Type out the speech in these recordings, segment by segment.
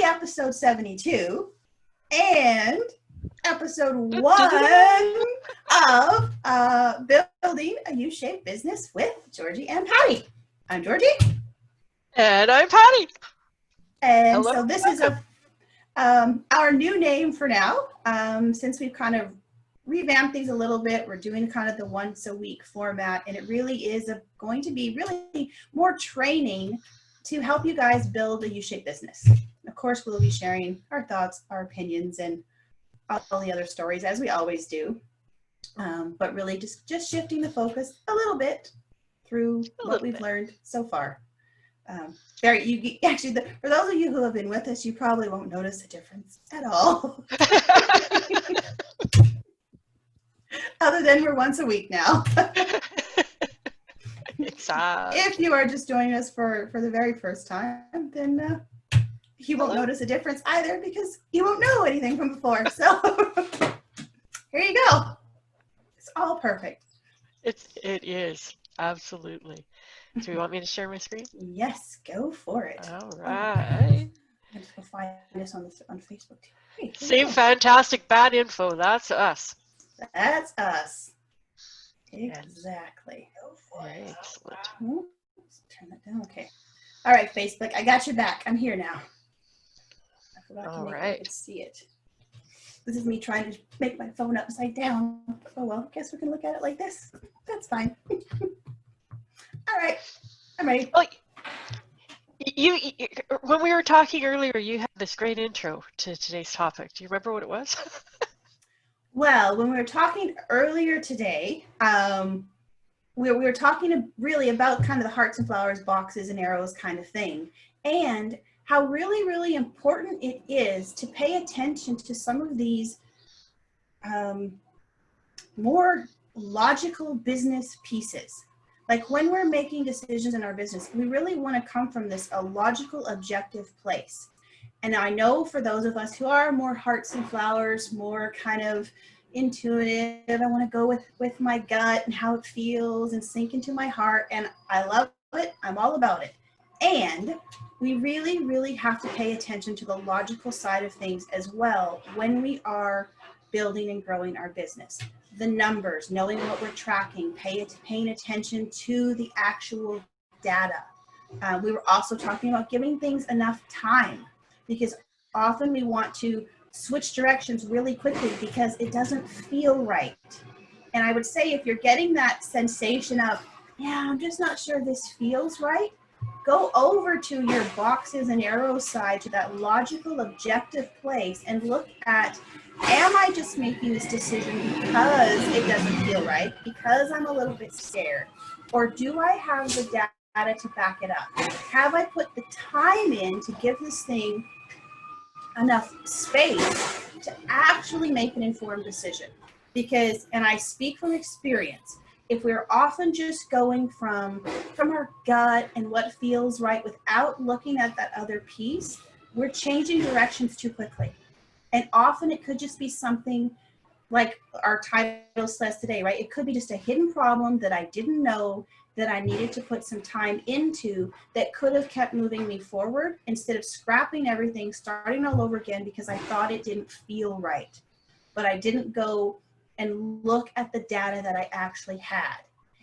officially episode 72 and episode 1 of Building a U-Shaped Business with Georgie and Patty. I'm Georgie. And I'm Patty. And hello, so this welcome. is our new name for now. Since we've kind of revamped things a little bit, we're doing kind of the once a week format, and it really is going to be really more training to help you guys build a U-shaped business. Of course, we'll be sharing our thoughts, our opinions, and all the other stories as we always do. But really just shifting the focus a little bit through what we've learned so far. Barry, for those of you who have been with us, you probably won't notice a difference at all. Other than we're once a week now. Exactly. If you are just joining us for the very first time, then you won't notice a difference either because you won't know anything from before. So here you go. It's all perfect. It is. Absolutely. Do you want me to share my screen? Yes, go for it. All right. I just go find this on Facebook too. Hey, Same fantastic bad info. That's us. That's us. Exactly. Go for it. Excellent. Let's turn that down. Okay. All right, Facebook. I got your back. I'm here now. I forgot to make it. I could see it. This is me trying to make my phone upside down. Oh well, I guess we can look at it like this. That's fine. All right, I'm ready. Well, you when we were talking earlier, you had this great intro to today's topic. Do you remember what it was? Well, when we were talking earlier today, we were talking really about kind of the hearts and flowers, boxes and arrows kind of thing, and how really, really important it is to pay attention to some of these more logical business pieces. Like when we're making decisions in our business, we really want to come from a logical, objective place. And I know for those of us who are more hearts and flowers, more kind of intuitive, I want to go with my gut and how it feels and sink into my heart. And I love it. I'm all about it. And we really, really have to pay attention to the logical side of things as well when we are building and growing our business. The numbers, knowing what we're tracking, paying attention to the actual data. We were also talking about giving things enough time, because often we want to switch directions really quickly because it doesn't feel right. And I would say if you're getting that sensation of, yeah, I'm just not sure this feels right, go over to your boxes and arrows side, to that logical, objective place, and look at, am I just making this decision because it doesn't feel right, because I'm a little bit scared? Or do I have the data to back it up? Have I put the time in to give this thing enough space to actually make an informed decision? Because, and I speak from experience, if we're often just going from our gut and what feels right without looking at that other piece, we're changing directions too quickly. And often it could just be something like our title says today, right? It could be just a hidden problem that I didn't know that I needed to put some time into, that could have kept moving me forward instead of scrapping everything, starting all over again because I thought it didn't feel right. But I didn't go and look at the data that I actually had.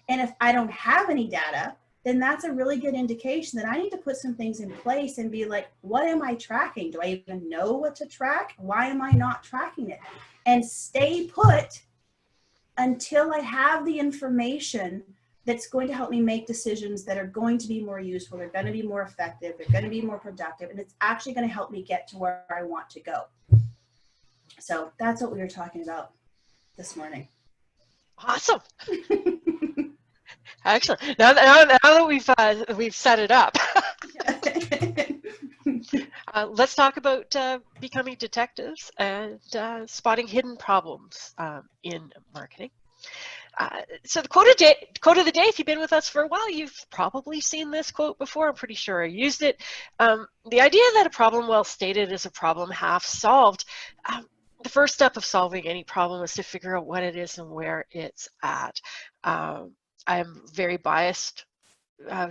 And if I don't have any data, then that's a really good indication that I need to put some things in place and be like, what am I tracking? Do I even know what to track? Why am I not tracking it? And stay put until I have the information that's going to help me make decisions that are going to be more useful, they're going to be more effective, they're going to be more productive, and it's actually going to help me get to where I want to go. So that's what we were talking about this morning. Awesome. Excellent. Now that we've set it up, let's talk about becoming detectives and spotting hidden problems in marketing. So the quote of the day, if you've been with us for a while, you've probably seen this quote before. I'm pretty sure I used it. The idea that a problem well stated is a problem half solved. The first step of solving any problem is to figure out what it is and where it's at. I'm very biased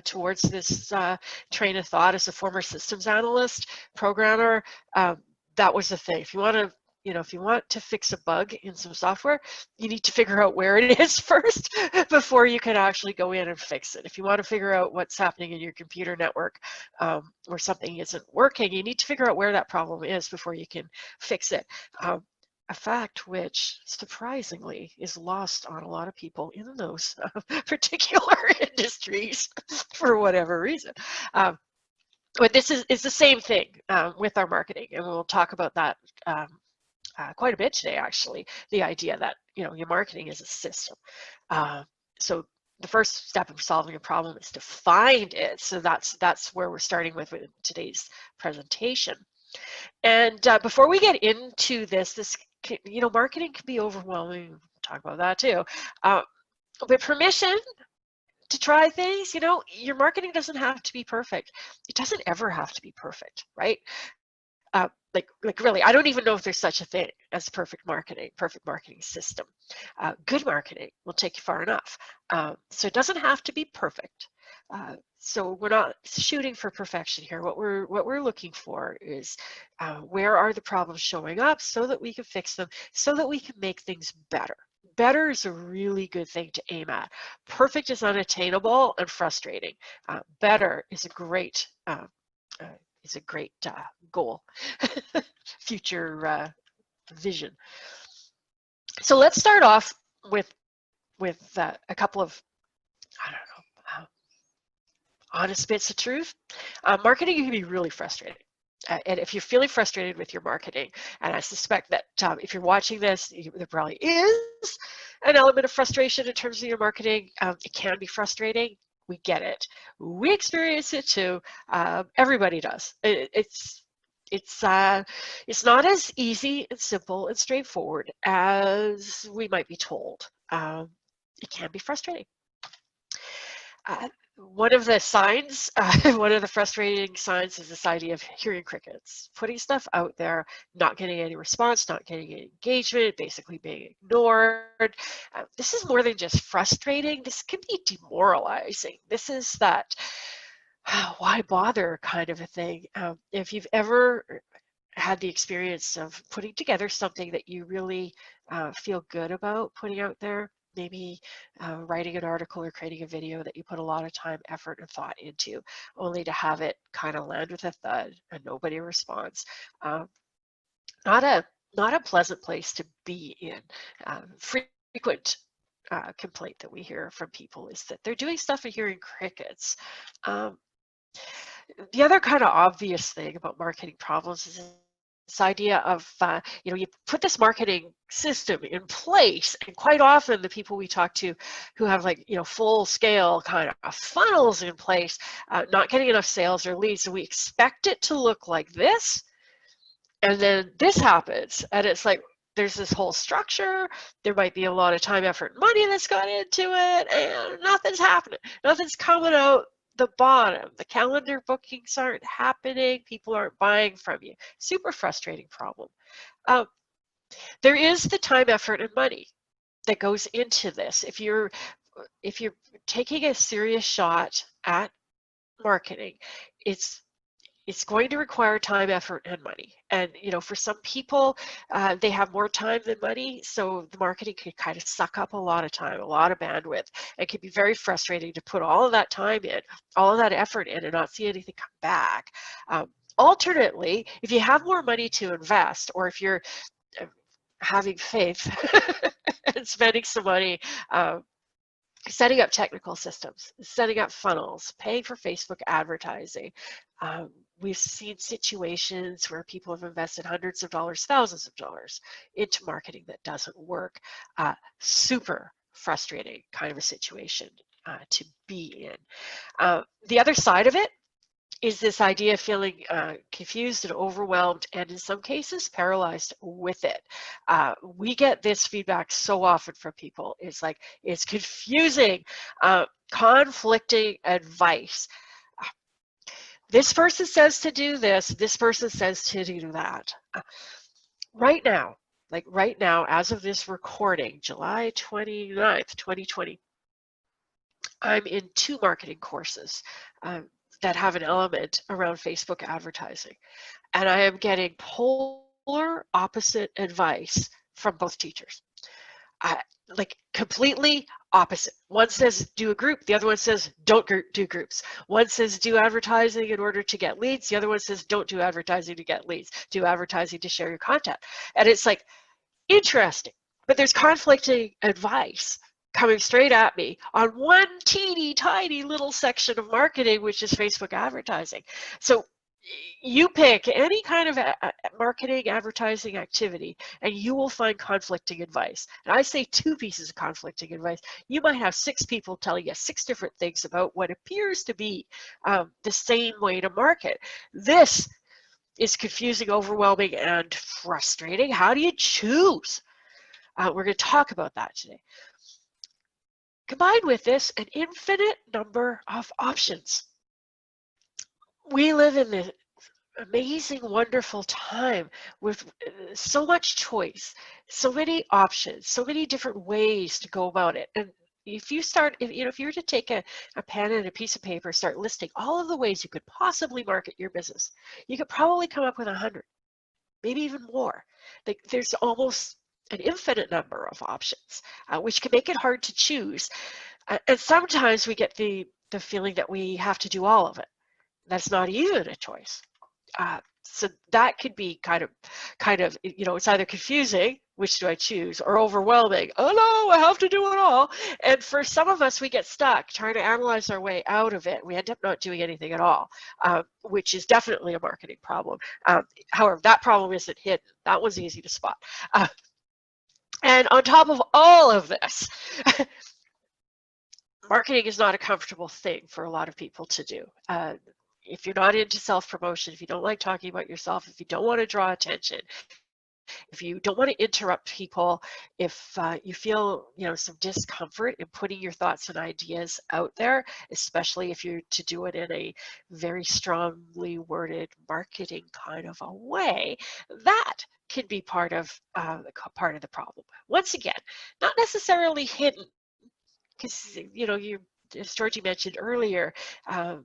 towards this train of thought as a former systems analyst, programmer. That was the thing. If you want to, if you want to fix a bug in some software, you need to figure out where it is first before you can actually go in and fix it. If you want to figure out what's happening in your computer network or something isn't working, you need to figure out where that problem is before you can fix it. A fact which, surprisingly, is lost on a lot of people in those particular industries for whatever reason. But this is the same thing with our marketing, and we'll talk about that quite a bit today, actually. The idea that your marketing is a system. So the first step of solving a problem is to find it. So that's where we're starting with today's presentation. And before we get into this, marketing can be overwhelming. We'll talk about that too. But permission to try things, your marketing doesn't have to be perfect. It doesn't ever have to be perfect, right? Like really, I don't even know if there's such a thing as perfect marketing system. Good marketing will take you far enough. So it doesn't have to be perfect. So we're not shooting for perfection here. What we're looking for is where are the problems showing up so that we can fix them, so that we can make things better. Better is a really good thing to aim at. Perfect is unattainable and frustrating. Better is a great goal, future vision. So let's start off with a couple of, honest bits of truth. Marketing can be really frustrating. And if you're feeling frustrated with your marketing, and I suspect that if you're watching this, there probably is an element of frustration in terms of your marketing. It can be frustrating. We get it. We experience it too. Everybody does. It's not as easy and simple and straightforward as we might be told. It can be frustrating. One of the signs, one of the frustrating signs is this idea of hearing crickets, putting stuff out there, not getting any response, not getting any engagement, basically being ignored. This is more than just frustrating. This can be demoralizing. This is that why bother kind of a thing. If you've ever had the experience of putting together something that you really feel good about putting out there, maybe writing an article or creating a video that you put a lot of time, effort, and thought into, only to have it kind of land with a thud and nobody responds. Not a pleasant place to be in. Frequent complaint that we hear from people is that they're doing stuff and hearing crickets. The other kind of obvious thing about marketing problems is this idea of, you put this marketing system in place, and quite often the people we talk to who have full scale kind of funnels in place, not getting enough sales or leads, so we expect it to look like this, and then this happens, and it's like there's this whole structure, there might be a lot of time, effort, and money that's gone into it, and nothing's happening, nothing's coming out the bottom. The calendar bookings aren't happening. People aren't buying from you. Super frustrating problem. There is the time, effort, and money that goes into this. If you're taking a serious shot at marketing, it's going to require time, effort, and money. And for some people, they have more time than money, so the marketing could kind of suck up a lot of time, a lot of bandwidth. It can be very frustrating to put all of that time in, all of that effort in, and not see anything come back. Alternately, if you have more money to invest, or if you're having faith and spending some money, setting up technical systems, setting up funnels, paying for Facebook advertising. We've seen situations where people have invested hundreds of dollars, thousands of dollars into marketing that doesn't work. Super frustrating kind of a situation to be in. The other side of it is this idea of feeling confused and overwhelmed, and in some cases paralyzed with it. We get this feedback so often from people. It's like, it's confusing, conflicting advice. This person says to do this, this person says to do that. Right now, as of this recording, July 29th, 2020, I'm in 2 marketing courses that have an element around Facebook advertising, and I am getting polar opposite advice from both teachers. Like completely opposite. One says do a group, the other one says don't do groups. One says do advertising in order to get leads, the other one says don't do advertising to get leads, do advertising to share your content. And it's like, interesting, but there's conflicting advice coming straight at me on one teeny tiny little section of marketing, which is Facebook advertising. So you pick any kind of marketing advertising activity and you will find conflicting advice. And I say 2 pieces of conflicting advice. You might have 6 people telling you 6 different things about what appears to be the same way to market. This is confusing, overwhelming, and frustrating. How do you choose? We're going to talk about that today. Combined with this, an infinite number of options. We live in this amazing, wonderful time with so much choice, so many options, so many different ways to go about it. And if you start, if you were to take a pen and a piece of paper, start listing all of the ways you could possibly market your business, you could probably come up with 100, maybe even more. Like there's almost an infinite number of options, which can make it hard to choose. And sometimes we get the feeling that we have to do all of it. That's not even a choice. So that could be kind of, it's either confusing, which do I choose, or overwhelming. Oh no, I have to do it all. And for some of us, we get stuck trying to analyze our way out of it. We end up not doing anything at all, which is definitely a marketing problem. However, that problem isn't hidden. That one's easy to spot. And on top of all of this, marketing is not a comfortable thing for a lot of people to do. If you're not into self-promotion, if you don't like talking about yourself, if you don't want to draw attention, if you don't want to interrupt people, if you feel some discomfort in putting your thoughts and ideas out there, especially if you're to do it in a very strongly worded marketing kind of a way, that can be part of the problem. Once again, not necessarily hidden, because as Georgie mentioned earlier, a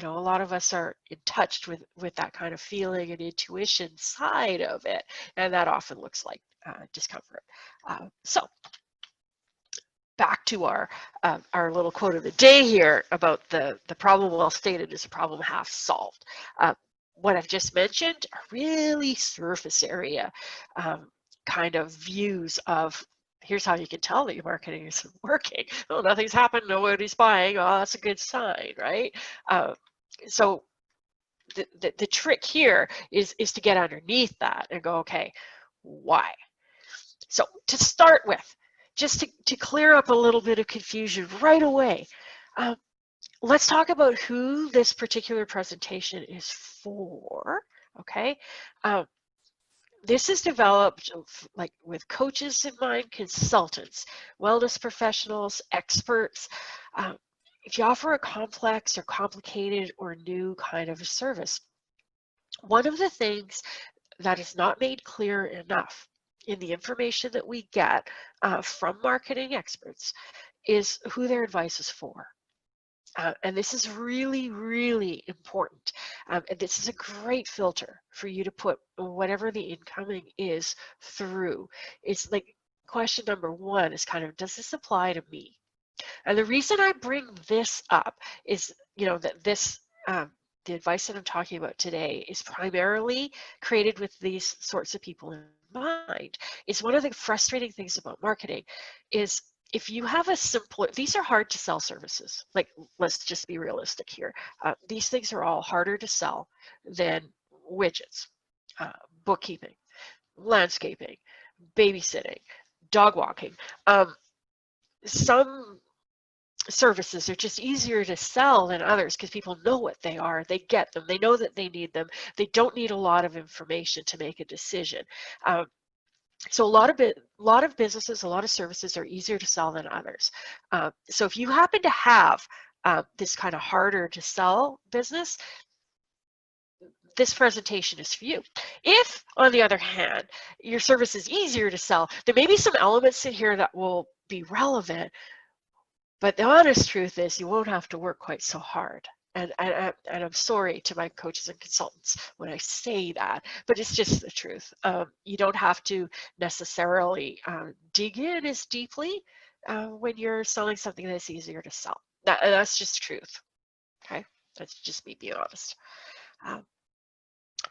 lot of us are in touch with that kind of feeling and intuition side of it, and that often looks like discomfort. So back to our little quote of the day here about the problem well stated is a problem half solved. What I've just mentioned are really surface area kind of views of, here's how you can tell that your marketing isn't working. Oh, nothing's happened, nobody's buying. Oh, that's a good sign, right? So the trick here is to get underneath that and go, okay, why? So to start with, just to clear up a little bit of confusion right away, let's talk about who this particular presentation is for, okay? This is developed like with coaches in mind, consultants, wellness professionals, experts. If you offer a complex or complicated or new kind of a service, one of the things that is not made clear enough in the information that we get from marketing experts is who their advice is for. And this is really, really important. And this is a great filter for you to put whatever the incoming is through. It's like question number 1 is kind of, does this apply to me? And the reason I bring this up is, that this, the advice that I'm talking about today is primarily created with these sorts of people in mind. It's one of the frustrating things about marketing is if you have a simpler, these are hard to sell services. Like, let's just be realistic here. These things are all harder to sell than widgets, bookkeeping, landscaping, babysitting, dog walking. Some services are just easier to sell than others because people know what they are, they get them, they know that they need them, they don't need a lot of information to make a decision. So a lot of businesses, a lot of services are easier to sell than others. So if you happen to have this kind of harder to sell business, this presentation is for you. If, on the other hand, your service is easier to sell, there may be some elements in here that will be relevant, But the honest truth is you won't have to work quite so hard. And I'm sorry to my coaches and consultants when I say that, but it's just the truth. You don't have to necessarily dig in as deeply when you're selling something that's easier to sell. That's just truth. Okay, that's just me being honest.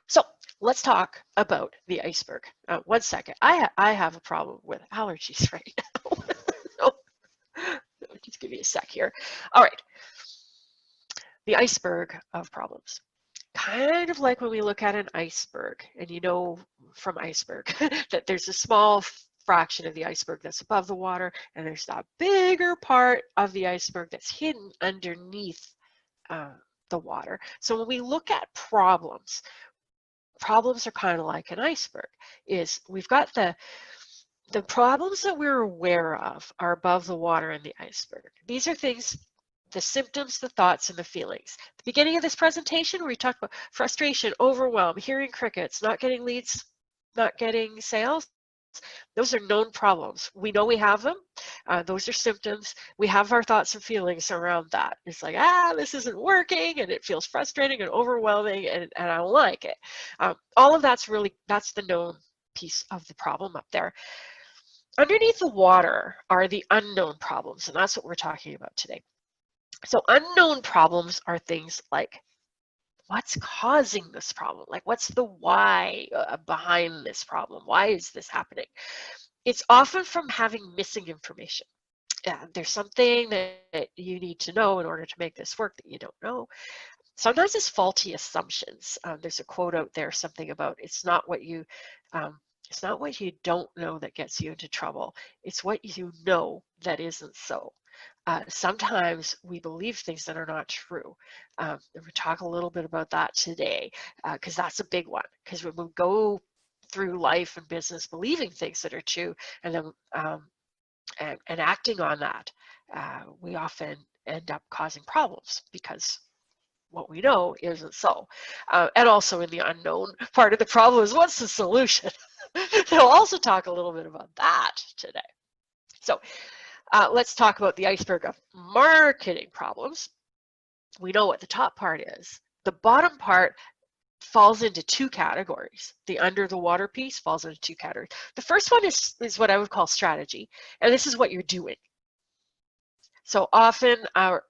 So let's talk about the iceberg. 1 second. I have a problem with allergies right now. So, just give me a sec here. All right. The iceberg of problems. Kind of like when we look at an iceberg, and you know from iceberg that there's a small fraction of the iceberg that's above the water, and there's that bigger part of the iceberg that's hidden underneath the water. So when we look at problems are kind of like an iceberg. Is we've got the problems that we're aware of are above the water in the iceberg. These are things, the symptoms, the thoughts, and the feelings. At the beginning of this presentation, we talked about frustration, overwhelm, hearing crickets, not getting leads, not getting sales. Those are known problems. We know we have them. Those are symptoms. We have our thoughts and feelings around that. It's like, this isn't working, and it feels frustrating and overwhelming, and I don't like it. All of that's the known piece of the problem up there. Underneath the water are the unknown problems, and that's what we're talking about today. So unknown problems are things like, what's causing this problem? Like, what's the why behind this problem? Why is this happening? It's often from having missing information. There's something that you need to know in order to make this work that you don't know. Sometimes it's faulty assumptions. There's a quote out there, something about it's not what you don't know that gets you into trouble. It's what you know that isn't so. Sometimes we believe things that are not true. And we'll talk a little bit about that today, because that's a big one. Because when we go through life and business believing things that are true and then and acting on that, we often end up causing problems because what we know isn't so. And also in the unknown part of the problem is, what's the solution? So we'll also talk a little bit about that today. So let's talk about the iceberg of marketing problems. We know what the top part is. The bottom part falls into two categories. The under the water piece falls into two categories. The first one is what I would call strategy, and this is what you're doing. So often I'm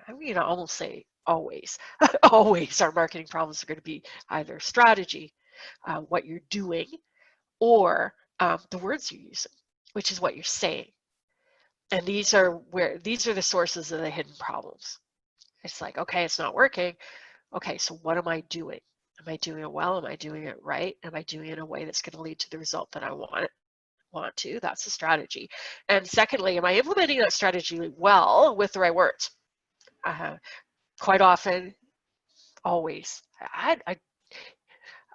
going to almost say always, always our marketing problems are going to be either strategy, what you're doing, or the words you're using, which is what you're saying. And these are the sources of the hidden problems. It's like, okay, it's not working. Okay, so what am I doing? Am I doing it well? Am I doing it right? Am I doing it in a way that's going to lead to the result that I want to? That's the strategy. And secondly, am I implementing that strategy well with the right words? Quite often, always.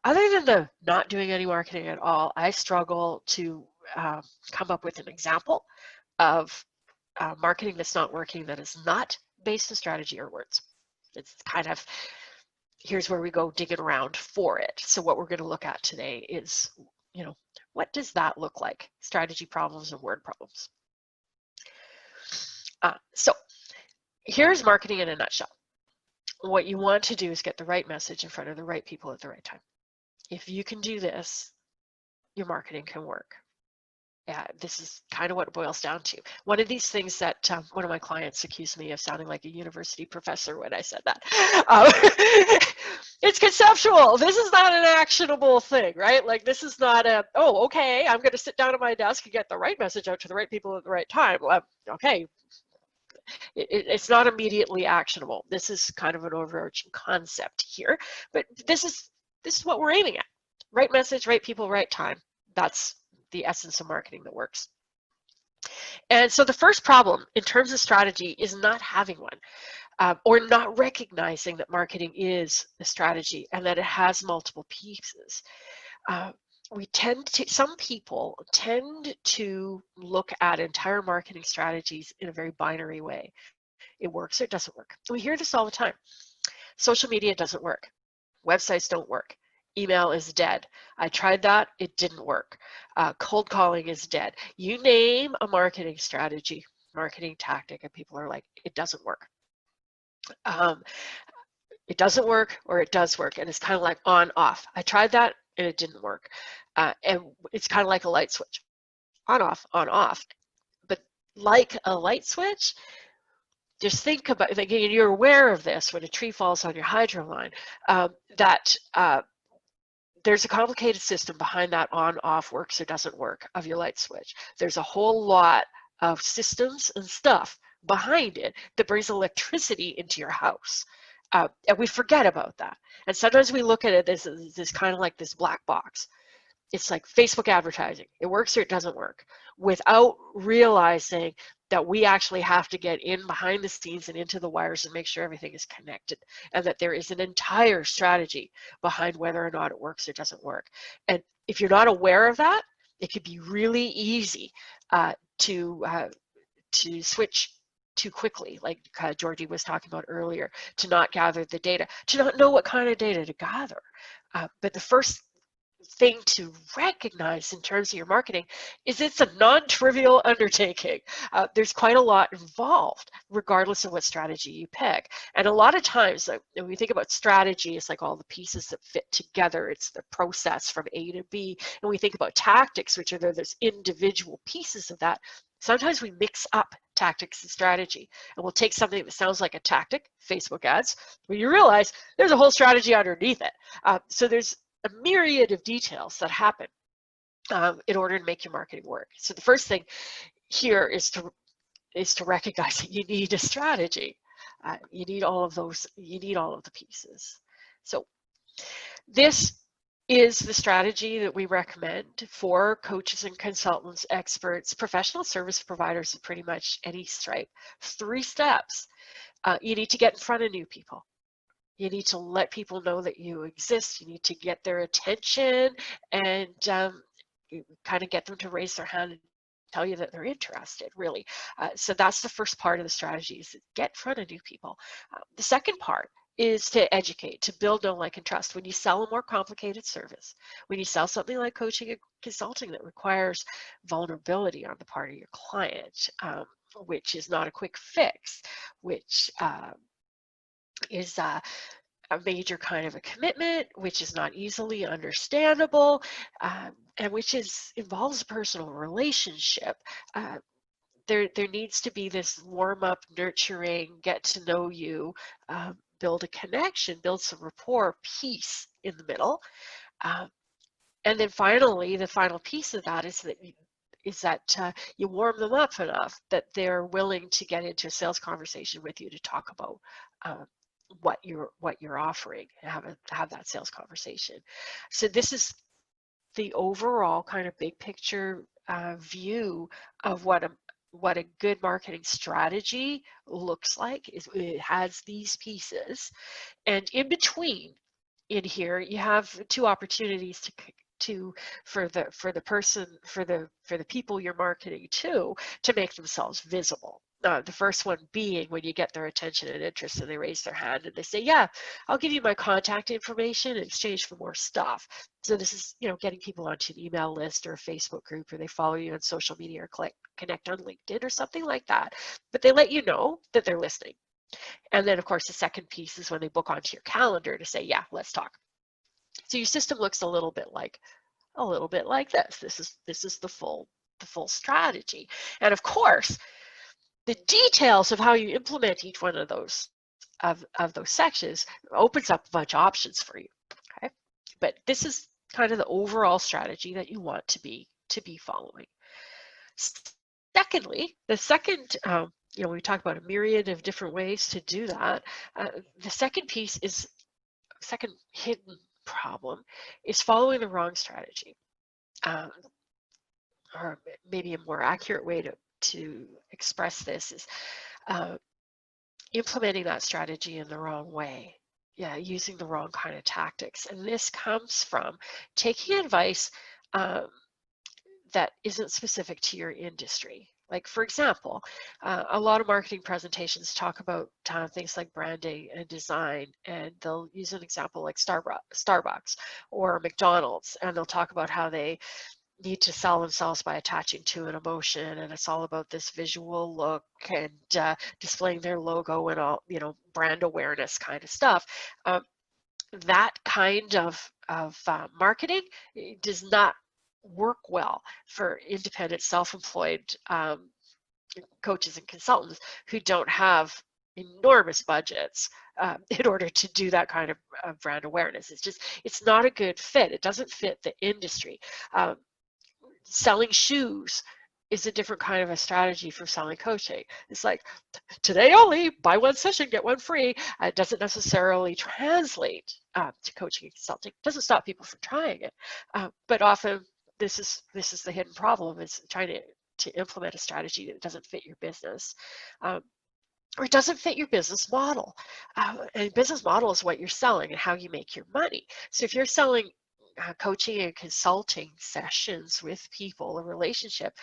Other than the not doing any marketing at all, I struggle to come up with an example of marketing that's not working that is not based on strategy or words. It's kind of, here's where we go digging around for it. So what we're going to look at today is, what does that look like? Strategy problems and word problems. So here's marketing in a nutshell. What you want to do is get the right message in front of the right people at the right time. If you can do this, your marketing can work. Yeah, this is kind of what it boils down to. One of these things that one of my clients accused me of sounding like a university professor when I said that. It's conceptual. This is not an actionable thing, right? Like, this is not okay, I'm going to sit down at my desk and get the right message out to the right people at the right time. Okay, it's not immediately actionable. This is kind of an overarching concept here, but this is what we're aiming at. Right message, right people, right time. That's the essence of marketing that works. And so the first problem in terms of strategy is not having one, or not recognizing that marketing is a strategy and that it has multiple pieces. Some people tend to look at entire marketing strategies in a very binary way. It works or it doesn't work. We hear this all the time. Social media doesn't work. Websites don't work. Email is dead. I tried that, it didn't work. Cold calling is dead. You name a marketing strategy, marketing tactic and people are like, it doesn't work. It doesn't work or it does work, and it's kind of like on off. I tried that and it didn't work. And it's kind of like a light switch, on off, on off. But like a light switch, just think about, again, you're aware of this when a tree falls on your hydro line, that there's a complicated system behind that on off works or doesn't work of your light switch. There's a whole lot of systems and stuff behind it that brings electricity into your house. And we forget about that. And sometimes we look at it as this kind of like this black box. It's like Facebook advertising. It works or it doesn't work, without realizing that we actually have to get in behind the scenes and into the wires and make sure everything is connected, and that there is an entire strategy behind whether or not it works or doesn't work. And if you're not aware of that, it could be really easy to switch too quickly, like Georgie was talking about earlier, to not gather the data, to not know what kind of data to gather. But the first thing to recognize in terms of your marketing is it's a non-trivial undertaking. There's quite a lot involved, regardless of what strategy you pick. And a lot of times, when we think about strategy, it's like all the pieces that fit together. It's the process from A to B. And we think about tactics, which are those individual pieces of that. Sometimes we mix up tactics and strategy, and we'll take something that sounds like a tactic, Facebook ads, when you realize there's a whole strategy underneath it. So there's a myriad of details that happen in order to make your marketing work. So the first thing here is to recognize that you need a strategy. You need all of those. You need all of the pieces. So this is the strategy that we recommend for coaches and consultants, experts, professional service providers of pretty much any stripe. 3 steps. You need to get in front of new people. You need to let people know that you exist. You need to get their attention and kind of get them to raise their hand and tell you that they're interested, really. So that's the first part of the strategy, is get in front of new people. The second part is to educate, to build, know, like, and trust. When you sell a more complicated service, when you sell something like coaching and consulting that requires vulnerability on the part of your client, which is not a quick fix, which is a major kind of a commitment, which is not easily understandable, and which involves a personal relationship. There needs to be this warm up, nurturing, get to know you, build a connection, build some rapport, peace in the middle. And then finally, the final piece of that is that you warm them up enough that they're willing to get into a sales conversation with you to talk about what you're offering, and have that sales conversation. So this is the overall kind of big picture view of what a good marketing strategy looks like. It has these pieces, and in between, in here, you have 2 opportunities for the people you're marketing to make themselves visible. The first one being when you get their attention and interest and they raise their hand and they say, yeah, I'll give you my contact information in exchange for more stuff. So this is, getting people onto an email list or a Facebook group, or they follow you on social media or connect on LinkedIn or something like that. But they let you know that they're listening. And then, of course, the second piece is when they book onto your calendar to say, yeah, let's talk. So your system looks a little bit like this. This is the full strategy. And of course, the details of how you implement each one of those sections opens up a bunch of options for you. Okay, but this is kind of the overall strategy that you want to be following. Secondly, the second, we talk about a myriad of different ways to do that. The second piece is second hidden problem is following the wrong strategy, or maybe a more accurate way to express this is implementing that strategy in the wrong way. Yeah, using the wrong kind of tactics. And this comes from taking advice that isn't specific to your industry. Like, for example, a lot of marketing presentations talk about things like branding and design, and they'll use an example like Starbucks or McDonald's, and they'll talk about how they need to sell themselves by attaching to an emotion, and it's all about this visual look and displaying their logo and all, brand awareness kind of stuff. That kind of marketing does not work well for independent, self-employed coaches and consultants who don't have enormous budgets in order to do that kind of brand awareness. It's not a good fit. It doesn't fit the industry. Selling shoes is a different kind of a strategy for selling coaching. It's like, today only, buy one session, get one free. It doesn't necessarily translate to coaching and consulting. It doesn't stop people from trying it. But often this is the hidden problem, is trying to implement a strategy that doesn't fit your business. Or it doesn't fit your business model. And business model is what you're selling and how you make your money. So if you're selling coaching and consulting sessions with people, a relationship,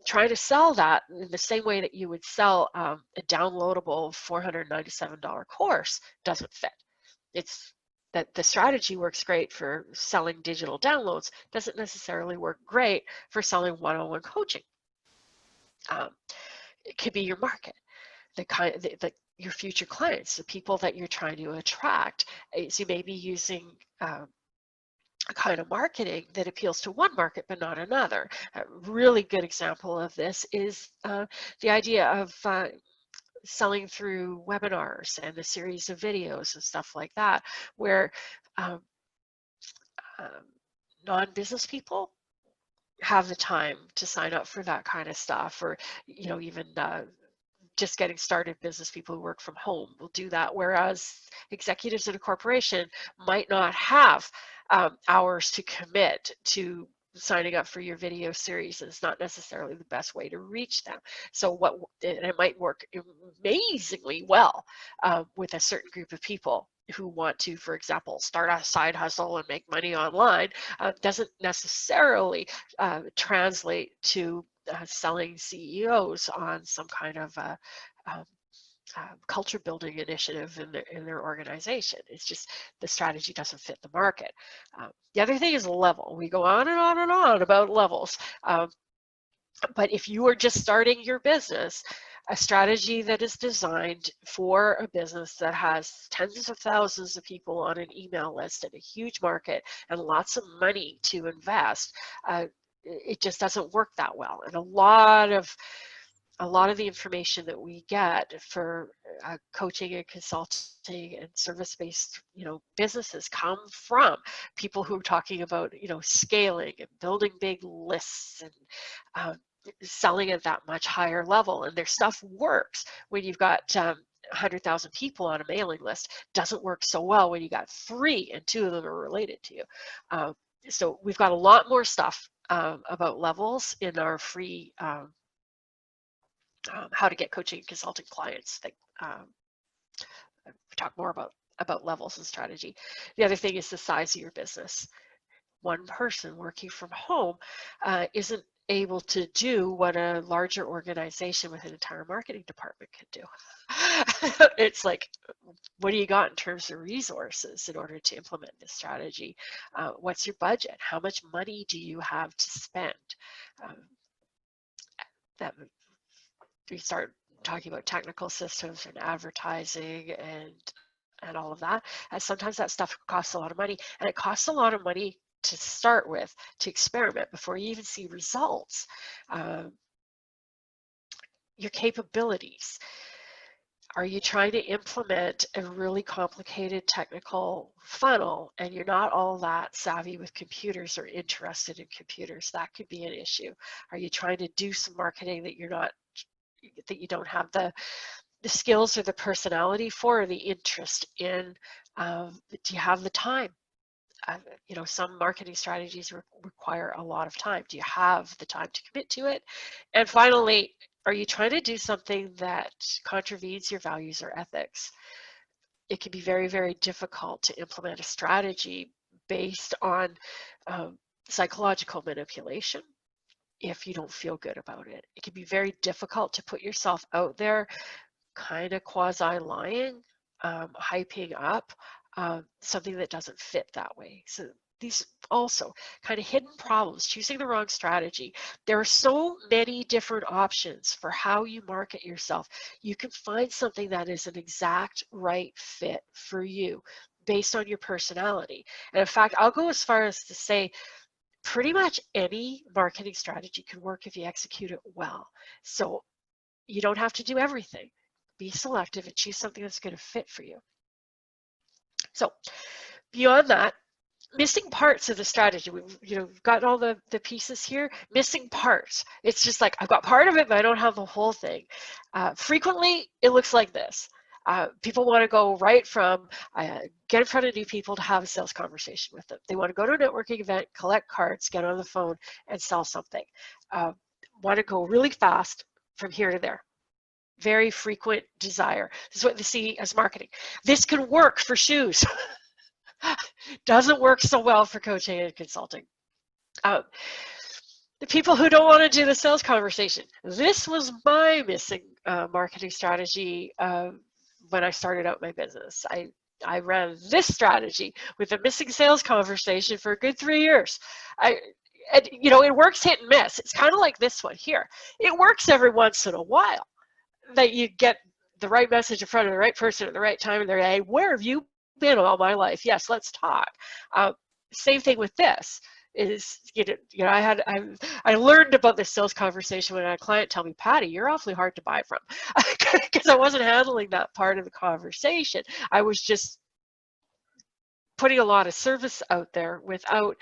trying to sell that in the same way that you would sell a downloadable $497 course doesn't fit. It's that the strategy works great for selling digital downloads, doesn't necessarily work great for selling one-on-one coaching. It could be your market, your future clients, the people that you're trying to attract. So you may be using a kind of marketing that appeals to one market but not another. A really good example of this is the idea of selling through webinars and a series of videos and stuff like that, where non-business people have the time to sign up for that kind of stuff, or even just getting started business people who work from home will do that, whereas executives in a corporation might not have hours to commit to signing up for your video series. It's not necessarily the best way to reach them. So it might work amazingly well with a certain group of people who want to, for example, start a side hustle and make money online. Doesn't necessarily translate to selling CEOs on some kind of culture building initiative in their organization. It's just the strategy doesn't fit the market. The other thing is level. We go on and on and on about levels. But if you are just starting your business, a strategy that is designed for a business that has tens of thousands of people on an email list and a huge market and lots of money to invest, it just doesn't work that well. And a lot of the information that we get for coaching and consulting and service-based, businesses come from people who are talking about, scaling and building big lists and selling at that much higher level. And their stuff works when you've got 100,000 people on a mailing list. Doesn't work so well when you got 3 and 2 of them are related to you. So we've got a lot more stuff about levels in our free how to get coaching and consulting clients. We talk more about levels and strategy. The other thing is the size of your business. One person working from home isn't able to do what a larger organization with an entire marketing department can do. It's like, what do you got in terms of resources in order to implement this strategy? What's your budget? How much money do you have to spend? That we start talking about technical systems and advertising and all of that. And sometimes that stuff costs a lot of money, and it costs a lot of money to start with, to experiment before you even see results. Your capabilities. Are you trying to implement a really complicated technical funnel and you're not all that savvy with computers or interested in computers? That could be an issue. Are you trying to do some marketing that you don't have the skills or the personality for, or the interest in? Do you have the time? Some marketing strategies require a lot of time. Do you have the time to commit to it? And finally, are you trying to do something that contravenes your values or ethics? It can be very, very difficult to implement a strategy based on psychological manipulation if you don't feel good about it. It can be very difficult to put yourself out there kind of quasi-lying, hyping up something that doesn't fit that way. So these also kind of hidden problems, choosing the wrong strategy. There are so many different options for how you market yourself. You can find something that is an exact right fit for you based on your personality. And in fact, I'll go as far as to say pretty much any marketing strategy can work if you execute it well. So you don't have to do everything. Be selective and choose something that's going to fit for you. So beyond that, missing parts of the strategy. We've got all the pieces here, missing parts. It's just like, I've got part of it, but I don't have the whole thing. Frequently, it looks like this. People want to go right from get in front of new people to have a sales conversation with them. They want to go to a networking event, collect cards, get on the phone, and sell something. Want to go really fast from here to there. Very frequent desire. This is what they see as marketing. This can work for shoes. Doesn't work so well for coaching and consulting. The people who don't want to do the sales conversation. This was my missing marketing strategy when I started out my business. I ran this strategy with a missing sales conversation for a good 3 years. It works hit and miss. It's kind of like this one here. It works every once in a while that you get the right message in front of the right person at the right time, and they're, hey, where have you been all my life? Yes, let's talk. Same thing with this. I learned about this sales conversation when I had a client tell me, Patty, you're awfully hard to buy from, because I wasn't handling that part of the conversation. I was just putting a lot of service out there without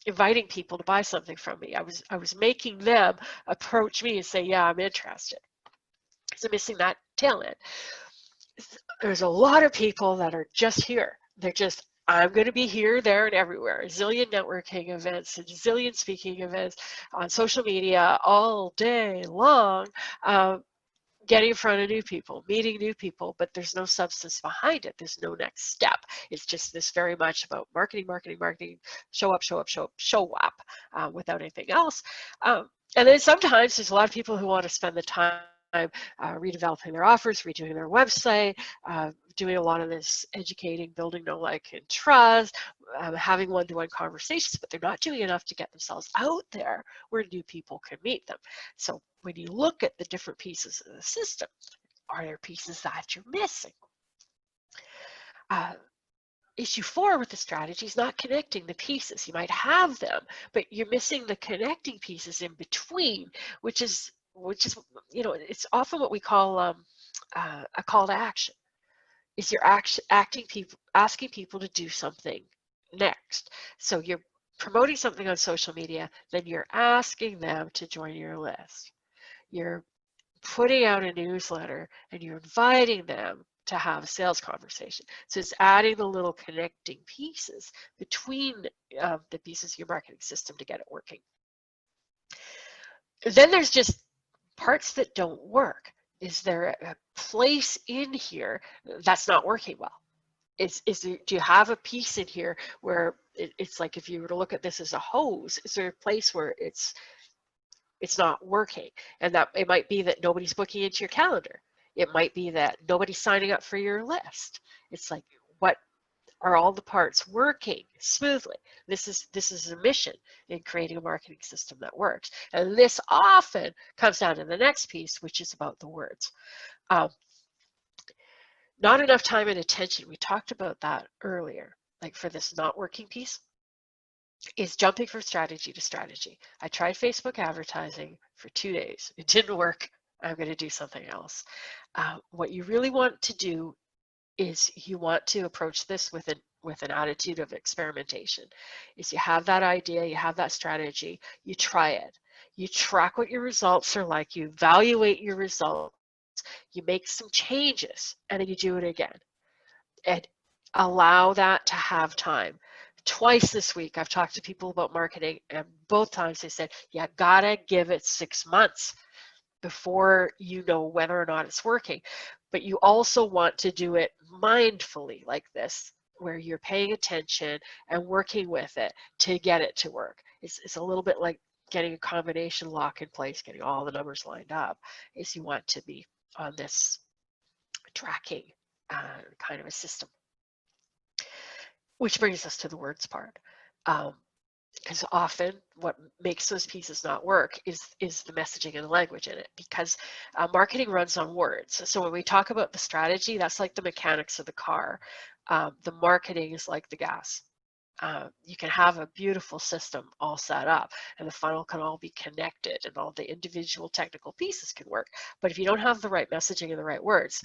inviting people to buy something from me. I was making them approach me and say, yeah, I'm interested. So missing that tail end. There's a lot of people that are just here. They're just, I'm going to be here, there, and everywhere. A zillion networking events, a zillion speaking events on social media all day long, getting in front of new people, meeting new people, but there's no substance behind it. There's no next step. It's just this very much about marketing, marketing, marketing, show up, show up, show up, show up, without anything else. And then sometimes there's a lot of people who want to spend the time redeveloping their offers, redoing their website, doing a lot of this educating, building know, like, and trust, having one-to-one conversations, but they're not doing enough to get themselves out there where new people can meet them. So when you look at the different pieces of the system, are there pieces that you're missing? Issue 4 with the strategy is not connecting the pieces. You might have them, but you're missing the connecting pieces in between, which is it's often what we call a call to action. Is you're asking people to do something next. So you're promoting something on social media, then you're asking them to join your list. You're putting out a newsletter and you're inviting them to have a sales conversation. So it's adding the little connecting pieces between the pieces of your marketing system to get it working. Then there's just parts that don't work. Is there a place in here that's not working well? Do you have a piece in here where it's like, if you were to look at this as a hose, is there a place where it's not working? And that it might be that nobody's booking into your calendar. It might be that nobody's signing up for your list. It's like, what are all the parts working smoothly? This is a mission in creating a marketing system that works. And this often comes down to the next piece, which is about the words. Not enough time and attention. We talked about that earlier. Like, for this not working piece, is jumping from strategy to strategy. I tried Facebook advertising for 2 days. It didn't work. I'm going to do something else. What you really want to do is you want to approach this with an attitude of experimentation. Is you have that idea, you have that strategy, you try it. You track what your results are like, you evaluate your results, you make some changes, and then you do it again. And allow that to have time. Twice this week, I've talked to people about marketing, and both times they said, you gotta give it 6 months before you know whether or not it's working. But you also want to do it mindfully, like this, where you're paying attention and working with it to get it to work. It's a little bit like getting a combination lock in place, getting all the numbers lined up. Is you want to be on this tracking kind of a system. which brings us to the words part. Because often what makes those pieces not work is the messaging and the language in it, because marketing runs on words. So when we talk about the strategy, that's like the mechanics of the car. The marketing is like the gas. You can have a beautiful system all set up and the funnel can all be connected and all the individual technical pieces can work. But if you don't have the right messaging and the right words,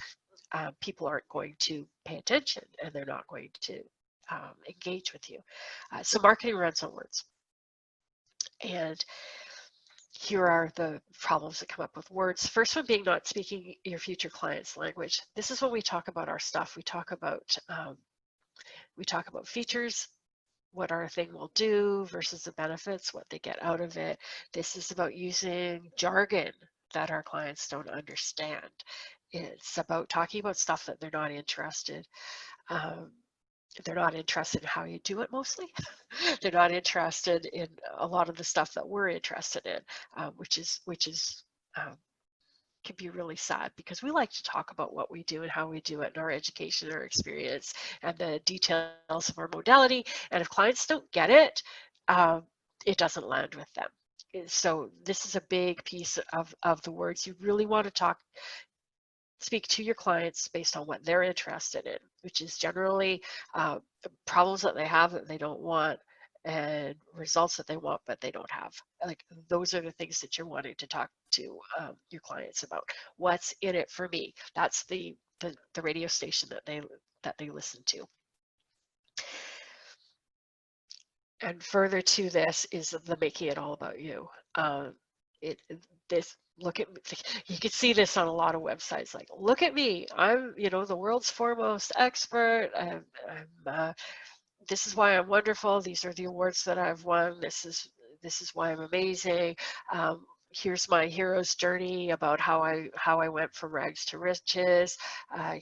people aren't going to pay attention and they're not going to engage with you. So marketing runs on words. And here are the problems that come up with words. First one being not speaking your future client's language. This is when we talk about our stuff. We talk about features, what our thing will do versus the benefits, what they get out of it. This is about using jargon that our clients don't understand. It's about talking about stuff that they're not interested. They're not interested in how you do it mostly. They're not interested in a lot of the stuff that we're interested in, which can be really sad, because we like to talk about what we do and how we do it and our education, our experience, and the details of our modality. And if clients don't get it, it doesn't land with them. So this is a big piece of the words. You really want to speak to your clients based on what they're interested in, which is generally problems that they have that they don't want and results that they want but they don't have. Like, those are the things that you're wanting to talk to your clients about. What's in it for me? That's the radio station that they listen to. And further to this is the making it all about you. Look at, you can see this on a lot of websites, like, look at me, I'm the world's foremost expert. This is why I'm wonderful. These are the awards that I've won. This is why I'm amazing. Here's my hero's journey about how I went from rags to riches.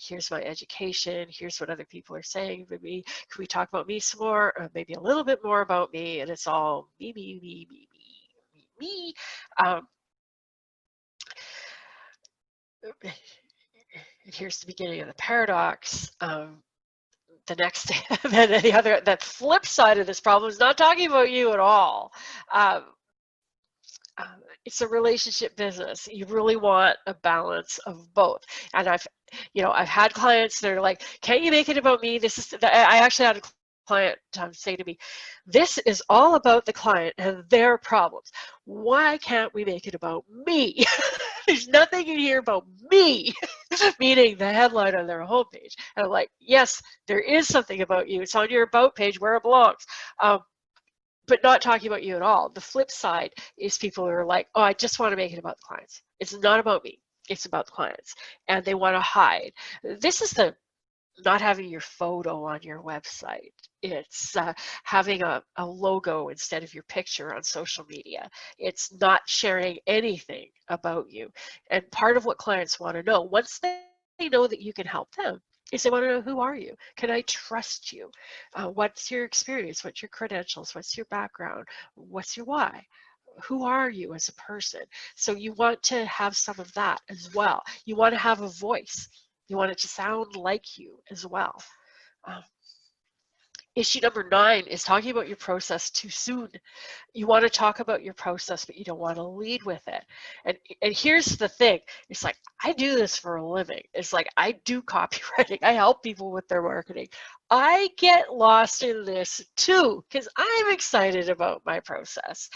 Here's my education. Here's what other people are saying about me. Can we talk about me some more? Or maybe a little bit more about me? And it's all me, me, me, me, me, me, me. And here's the beginning of the paradox. The next, then the flip side of this problem is not talking about you at all. It's a relationship business. You really want a balance of both. And I've had clients that are like, "Can't you make it about me?" I actually had a client say to me, "This is all about the client and their problems. Why can't we make it about me?" There's nothing in here about me, meaning the headline on their homepage. And I'm like, yes, there is something about you. It's on your about page where it belongs. But not talking about you at all. The flip side is people who are like, oh, I just want to make it about the clients. It's not about me. It's about the clients. And they want to hide. This is the not having your photo on your website. It's having a logo instead of your picture on social media. It's not sharing anything about you. And part of what clients want to know, once they know that you can help them, is they want to know, who are you? Can I trust you? What's your experience? What's your credentials? What's your background? What's your why? Who are you as a person? So you want to have some of that as well. You want to have a voice. You want it to sound like you as well. Issue number 9 is talking about your process too soon. You want to talk about your process, but you don't want to lead with it. And here's the thing. It's like, I do this for a living. It's like, I do copywriting. I help people with their marketing. I get lost in this too, because I'm excited about my process.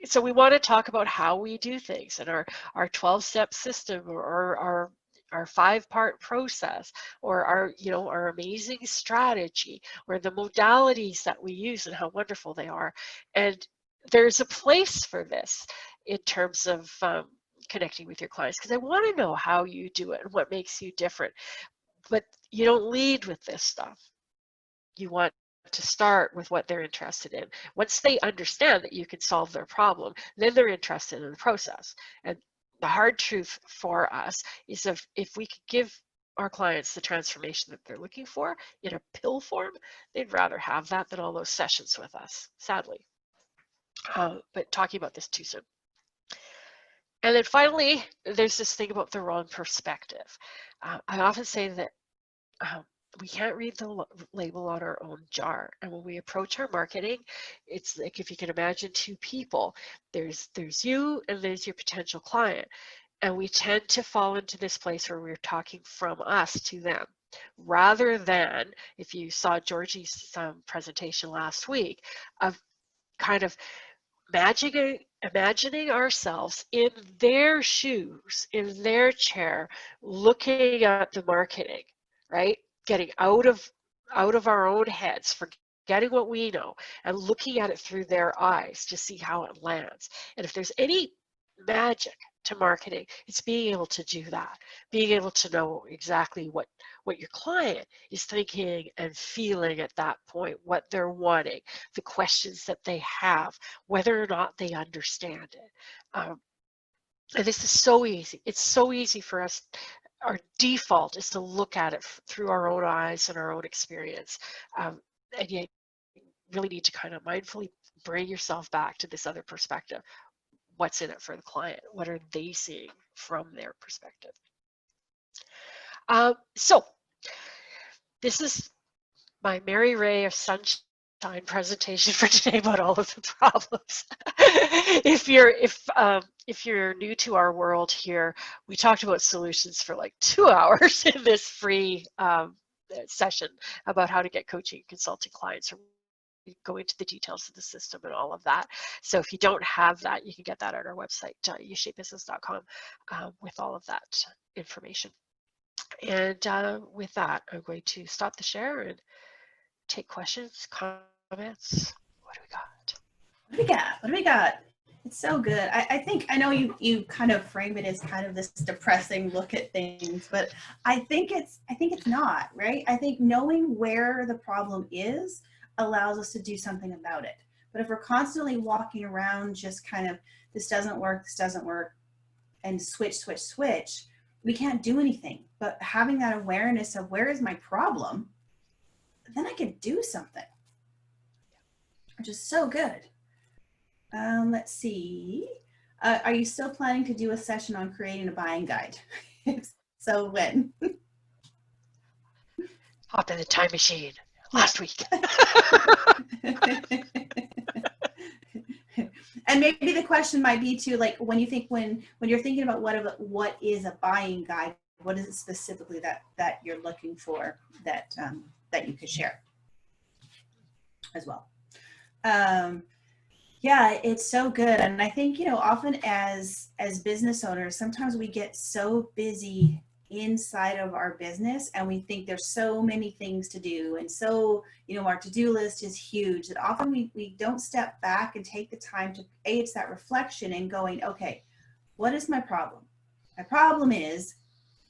So we want to talk about how we do things and our 12-step system, or our 5-part process, or our amazing strategy, or the modalities that we use and how wonderful they are. And there's a place for this in terms of connecting with your clients, because I want to know how you do it and what makes you different. But you don't lead with this stuff. You want to start with what they're interested in. Once they understand that you can solve their problem, then they're interested in the process. And the hard truth for us is, if we could give our clients the transformation that they're looking for in a pill form, they'd rather have that than all those sessions with us, sadly. But talking about this too soon. And then finally, there's this thing about the wrong perspective. I often say that we can't read the label on our own jar. And when we approach our marketing, it's like, if you can imagine two people, there's you and there's your potential client. And we tend to fall into this place where we're talking from us to them, rather than, if you saw Georgie's presentation last week, of kind of imagining ourselves in their shoes, in their chair, looking at the marketing, right? Getting out of our own heads, forgetting what we know, and looking at it through their eyes to see how it lands. And if there's any magic to marketing, it's being able to do that, being able to know exactly what your client is thinking and feeling at that point, what they're wanting, the questions that they have, whether or not they understand it. And this is so easy. It's so easy for us. Our default is to look at it through our own eyes and our own experience. And you really need to kind of mindfully bring yourself back to this other perspective. What's in it for the client? What are they seeing from their perspective? So this is my Mary Ray of Sunshine presentation for today about all of the problems. If you're new to our world here, we talked about solutions for like 2 hours in this free session about how to get coaching and consulting clients, go into the details of the system and all of that. So if you don't have that, you can get that at our website, uShapeBusiness.com, with all of that information. And with that, I'm going to stop the share and take questions, comments. What do we got? What do we got? It's so good. I know you kind of frame it as kind of this depressing look at things, but I think it's not, right? I think knowing where the problem is allows us to do something about it. But if we're constantly walking around just kind of, this doesn't work, and switch, we can't do anything. But having that awareness of where is my problem, then I can do something, which is so good. Let's see. Are you still planning to do a session on creating a buying guide? So when? Hop in the time machine last week. And maybe the question might be too, like when you're thinking about what is a buying guide, what is it specifically that you're looking for that you could share as well. Yeah, it's so good. And I think, often as business owners, sometimes we get so busy inside of our business and we think there's so many things to do. And so, our to-do list is huge that often we don't step back and take the time to, it's that reflection and going, okay, what is my problem? My problem is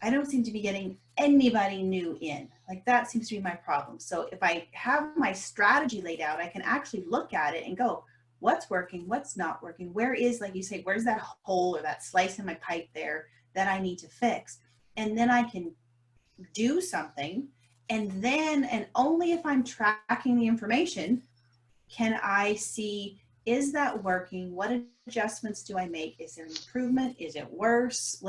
I don't seem to be getting anybody new in. Like that seems to be my problem. So if I have my strategy laid out, I can actually look at it and go, what's working, what's not working, where is, like you say, where's that hole or that slice in my pipe there that I need to fix? And then I can do something. And only if I'm tracking the information can I see, is that working? What adjustments do I make? Is there an improvement? Is it worse?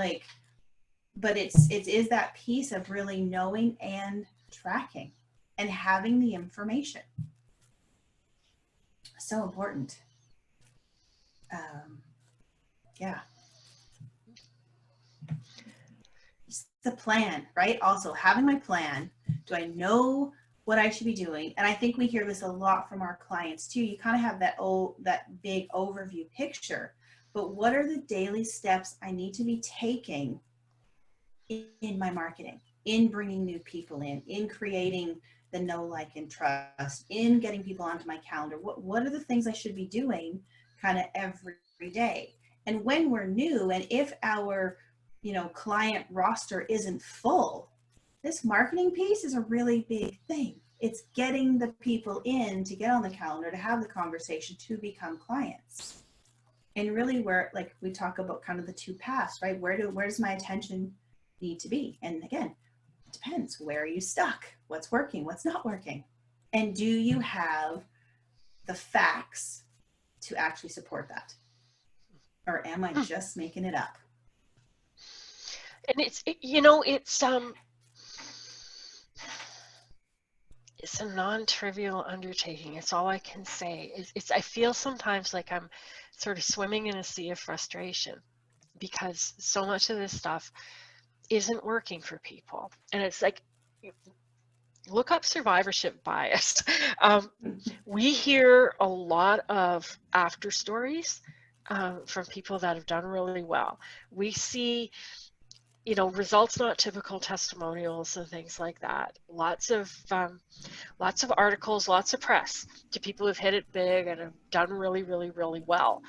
But it is that piece of really knowing and tracking and having the information. So important. Yeah. Just the plan, right? Also having my plan. Do I know what I should be doing? And I think we hear this a lot from our clients too. You kind of have that big overview picture, but what are the daily steps I need to be taking in my marketing, in bringing new people in creating the know, like, and trust, in getting people onto my calendar? What are the things I should be doing kind of every day? And when we're new, and if our, client roster isn't full, this marketing piece is a really big thing. It's getting the people in to get on the calendar, to have the conversation, to become clients. And really where, like we talk about kind of the two paths, right? Where's my attention need to be? And again, it depends. Where are you stuck? What's working? What's not working? And do you have the facts to actually support that? Or am I just making it up? And it's it's a non-trivial undertaking. It's all I can say. I feel sometimes like I'm sort of swimming in a sea of frustration because so much of this stuff isn't working for people. And it's like, look up survivorship bias. We hear a lot of after stories from people that have done really well. We see, results not typical testimonials and things like that. Lots of articles, lots of press to people who've hit it big and have done really, really, really well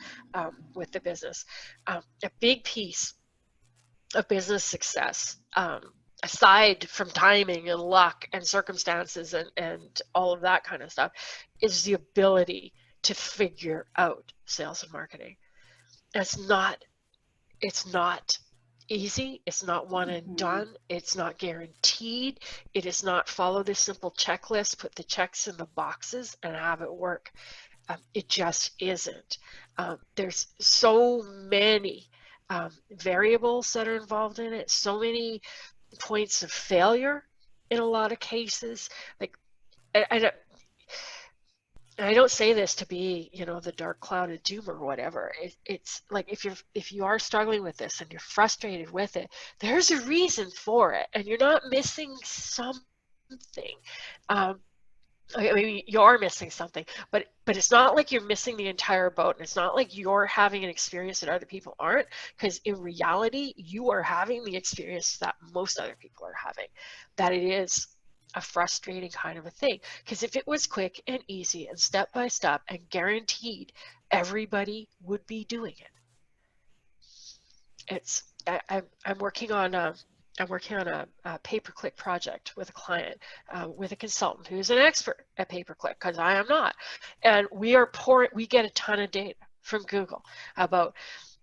with the business. A big piece of business success, aside from timing and luck and circumstances and all of that kind of stuff, is the ability to figure out sales and marketing. It's not easy. It's not one and done. It's not guaranteed. It is not follow this simple checklist, put the checks in the boxes and have it work. It just isn't. There's so many variables that are involved in it, so many points of failure in a lot of cases. Like, I don't say this to be, the dark cloud of doom or whatever. It's like if you are struggling with this and you're frustrated with it, there's a reason for it, and you're not missing something. I mean, you are missing something, but it's not like you're missing the entire boat, and it's not like you're having an experience that other people aren't, because in reality, you are having the experience that most other people are having, that it is a frustrating kind of a thing. Because if it was quick and easy and step by step and guaranteed, everybody would be doing it. I'm working on a pay-per-click project with a client, with a consultant who's an expert at pay-per-click, because I am not. And we get a ton of data from Google about,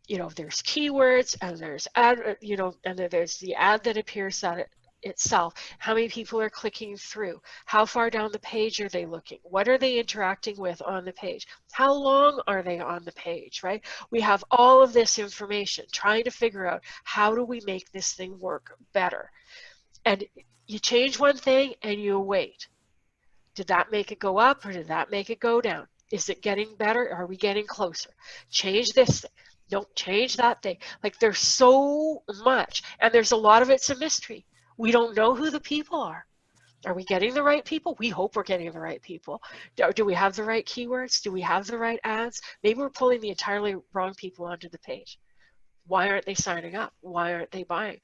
there's keywords and there's ad, and there's the ad that appears at it itself, how many people are clicking through, how far down the page are they looking, what are they interacting with on the page, how long are they on the page, right? We have all of this information trying to figure out how do we make this thing work better. And you change one thing and you wait. Did that make it go up or did that make it go down? Is it getting better? Are we getting closer? Change this thing. Don't change that thing. Like, there's so much, and there's a lot of it's a mystery. We don't know who the people are. Are we getting the right people? We hope we're getting the right people. Do we have the right keywords? Do we have the right ads? Maybe we're pulling the entirely wrong people onto the page. Why aren't they signing up? Why aren't they buying?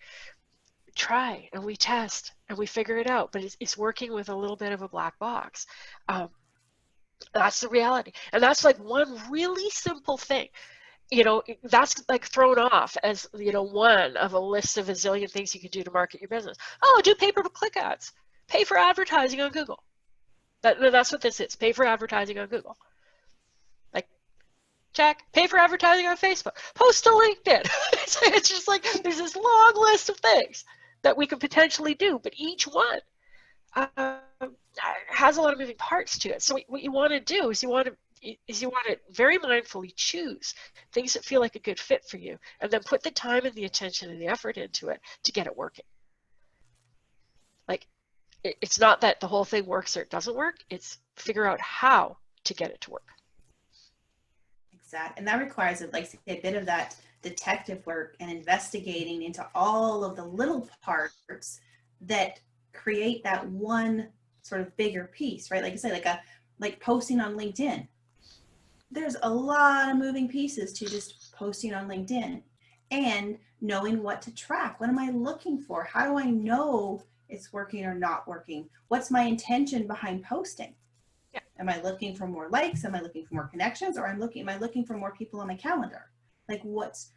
Try, and we test, and we figure it out, but it's working with a little bit of a black box. That's the reality. And that's like one really simple thing. That's like thrown off as, one of a list of a zillion things you can do to market your business. Oh, do pay-per-click ads. Pay for advertising on Google. That's what this is. Pay for advertising on Google. Like, check. Pay for advertising on Facebook. Post to LinkedIn. It's just like there's this long list of things that we could potentially do, but each one has a lot of moving parts to it. So what you want to do is you want to very mindfully choose things that feel like a good fit for you, and then put the time and the attention and the effort into it to get it working. Like, it's not that the whole thing works or it doesn't work. It's figure out how to get it to work. Exactly. And that requires, like, a bit of that detective work and investigating into all of the little parts that create that one sort of bigger piece, right? Like I said, like posting on LinkedIn. There's a lot of moving pieces to just posting on LinkedIn, and knowing what to track. What am I looking for? How do I know it's working or not working? What's my intention behind posting? Yeah. Am I looking for more likes? Am I looking for more connections? Or am I looking for more people on my calendar? Like, what's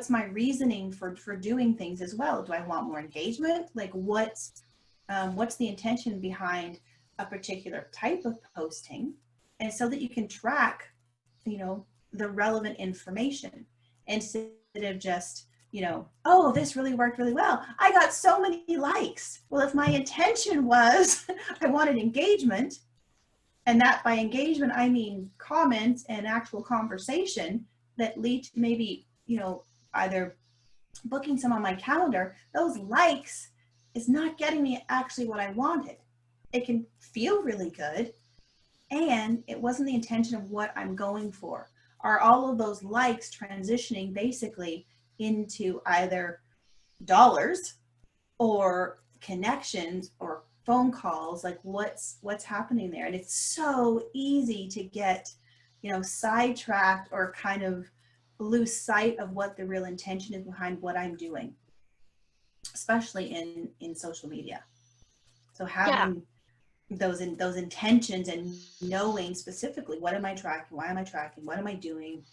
my reasoning for doing things as well? Do I want more engagement? Like, what's the intention behind a particular type of posting? And so that you can track, the relevant information, instead of just, oh, this really worked really well. I got so many likes. Well, if my intention was I wanted engagement, and that by engagement, I mean comments and actual conversation that lead to maybe, either booking some on my calendar, those likes is not getting me actually what I wanted. it can feel really good, and it wasn't the intention of what I'm going for. Are all of those likes transitioning basically into either dollars or connections or phone calls? Like what's happening there? And it's so easy to get, sidetracked or kind of lose sight of what the real intention is behind what I'm doing, especially in social media. So Yeah. having those intentions and knowing specifically, what am I tracking, why am I tracking, what am I doing,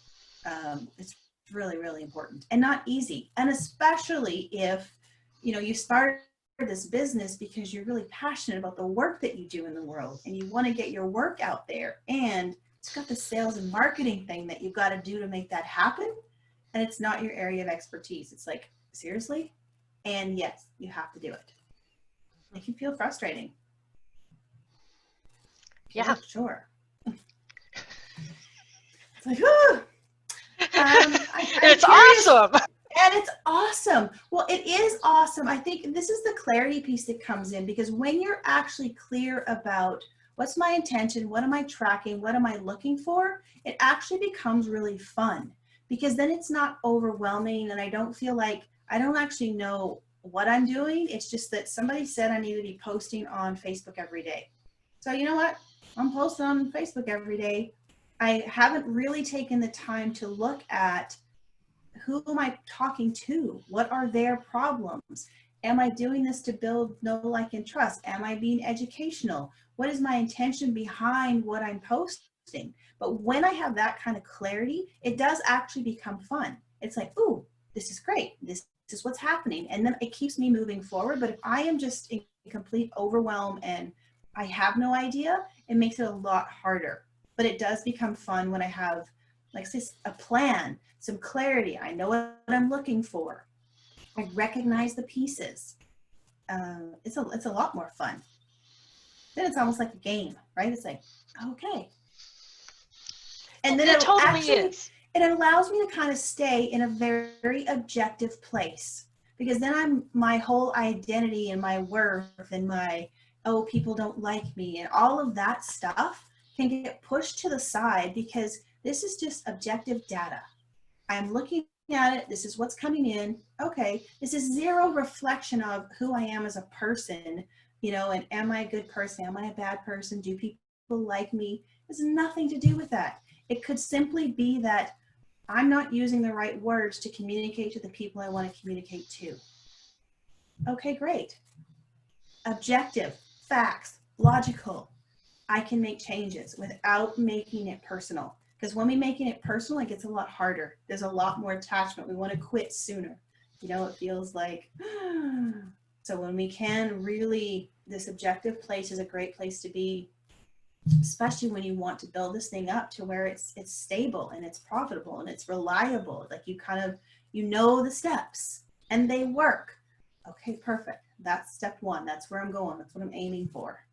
it's really, really important and not easy. And especially if you start this business because you're really passionate about the work that you do in the world and you want to get your work out there, and it's got the sales and marketing thing that you've got to do to make that happen, and it's not your area of expertise. It's like, seriously? And yes, you have to do it. It can feel frustrating. Yeah. Sure. It's like, oh, it's awesome. And it's awesome. Well, it is awesome. I think this is the clarity piece that comes in, because when you're actually clear about what's my intention, what am I tracking, what am I looking for, it actually becomes really fun, because then it's not overwhelming and I don't feel like I don't actually know what I'm doing. It's just that somebody said I need to be posting on Facebook every day. So you know what? I'm posting on Facebook every day. I haven't really taken the time to look at who am I talking to? What are their problems? Am I doing this to build know, like, and trust? Am I being educational? What is my intention behind what I'm posting? But when I have that kind of clarity, it does actually become fun. It's like, ooh, this is great. This is what's happening. And then it keeps me moving forward. But if I am just in complete overwhelm and I have no idea, it makes it a lot harder. But it does become fun when I have, like, say, a plan, some clarity. I know what I'm looking for. I recognize the pieces. It's a lot more fun. Then it's almost like a game, right? It's like, okay. And then it allows me to kind of stay in a very, very objective place, because then my whole identity and my worth and my, oh, people don't like me and all of that stuff can get pushed to the side, because this is just objective data. I'm looking at it. This is what's coming in. Okay. This is zero reflection of who I am as a person, and am I a good person? Am I a bad person? Do people like me? It has nothing to do with that. It could simply be that I'm not using the right words to communicate to the people I want to communicate to. Okay, great. Objective, facts, logical. I can make changes without making it personal. Because when we making it personal, it gets a lot harder. There's a lot more attachment. We want to quit sooner. It feels like, so when we can really, this objective place is a great place to be, especially when you want to build this thing up to where it's stable and it's profitable and it's reliable. Like you the steps and they work. Okay, perfect. That's step one. That's where I'm going. That's what I'm aiming for.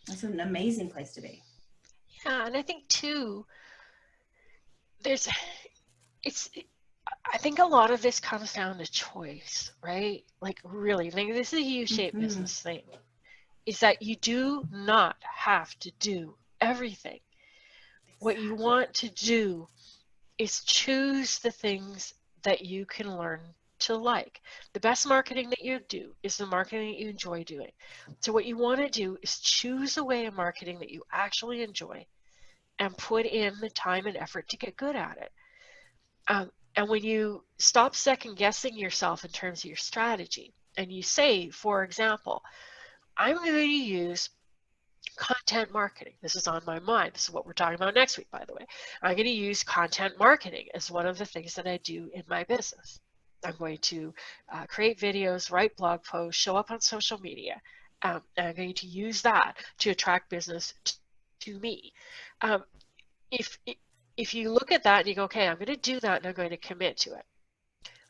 That's an amazing place to be. Yeah, and I think too, I think a lot of this comes down to choice, right? Like really, this is a U-shaped business thing, is that you do not have to do everything. Exactly. What you want to do is choose the things that you can learn to like. The best marketing that you do is the marketing that you enjoy doing. So what you want to do is choose a way of marketing that you actually enjoy and put in the time and effort to get good at it. And when you stop second guessing yourself in terms of your strategy, and you say, for example, I'm going to use content marketing. This is on my mind. This is what we're talking about next week, by the way. I'm going to use content marketing as one of the things that I do in my business. I'm going to create videos, write blog posts, show up on social media, and I'm going to use that to attract business to me. If you look at that and you go, okay, I'm going to do that and I'm going to commit to it.